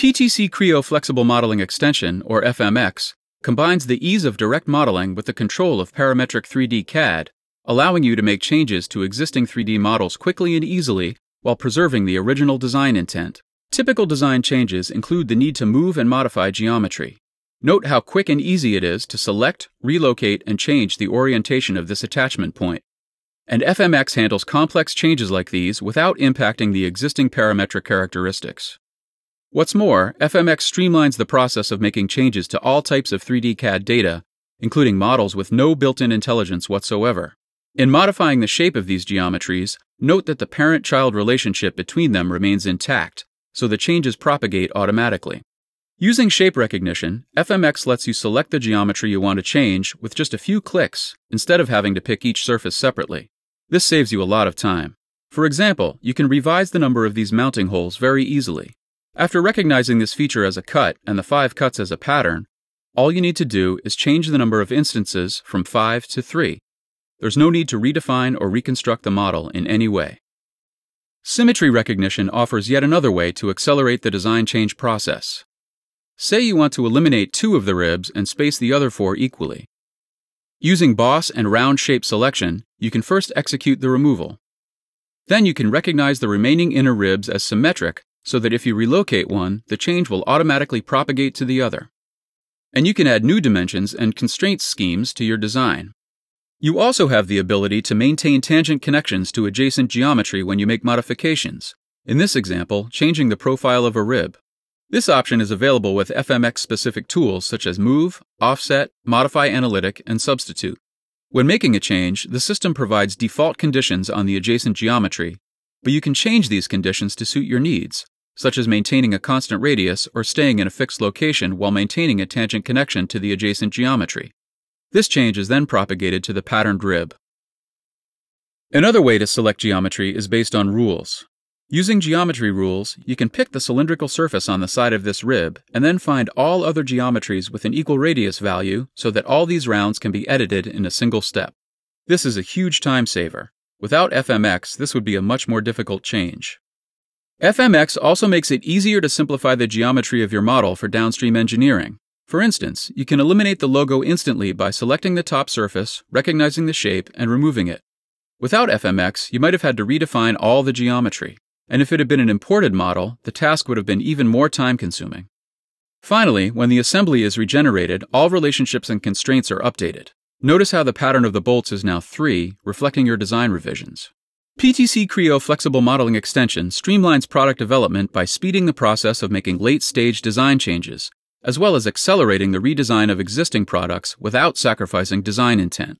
PTC Creo Flexible Modeling Extension, or FMX, combines the ease of direct modeling with the control of parametric 3D CAD, allowing you to make changes to existing 3D models quickly and easily while preserving the original design intent. Typical design changes include the need to move and modify geometry. Note how quick and easy it is to select, relocate, and change the orientation of this attachment point. And FMX handles complex changes like these without impacting the existing parametric characteristics. What's more, FMX streamlines the process of making changes to all types of 3D CAD data, including models with no built-in intelligence whatsoever. In modifying the shape of these geometries, note that the parent-child relationship between them remains intact, so the changes propagate automatically. Using shape recognition, FMX lets you select the geometry you want to change with just a few clicks, instead of having to pick each surface separately. This saves you a lot of time. For example, you can revise the number of these mounting holes very easily. After recognizing this feature as a cut and the 5 cuts as a pattern, all you need to do is change the number of instances from 5 to 3. There's no need to redefine or reconstruct the model in any way. Symmetry recognition offers yet another way to accelerate the design change process. Say you want to eliminate 2 of the ribs and space the other 4 equally. Using boss and round shape selection, you can first execute the removal. Then you can recognize the remaining inner ribs as symmetric so that if you relocate one, the change will automatically propagate to the other. And you can add new dimensions and constraints schemes to your design. You also have the ability to maintain tangent connections to adjacent geometry when you make modifications, in this example, changing the profile of a rib. This option is available with FMX-specific tools such as Move, Offset, Modify Analytic, and Substitute. When making a change, the system provides default conditions on the adjacent geometry, but you can change these conditions to suit your needs, such as maintaining a constant radius or staying in a fixed location while maintaining a tangent connection to the adjacent geometry. This change is then propagated to the patterned rib. Another way to select geometry is based on rules. Using geometry rules, you can pick the cylindrical surface on the side of this rib and then find all other geometries with an equal radius value so that all these rounds can be edited in a single step. This is a huge time saver. Without FMX, this would be a much more difficult change. FMX also makes it easier to simplify the geometry of your model for downstream engineering. For instance, you can eliminate the logo instantly by selecting the top surface, recognizing the shape, and removing it. Without FMX, you might have had to redefine all the geometry. And if it had been an imported model, the task would have been even more time-consuming. Finally, when the assembly is regenerated, all relationships and constraints are updated. Notice how the pattern of the bolts is now 3, reflecting your design revisions. PTC Creo Flexible Modeling Extension streamlines product development by speeding the process of making late-stage design changes, as well as accelerating the redesign of existing products without sacrificing design intent.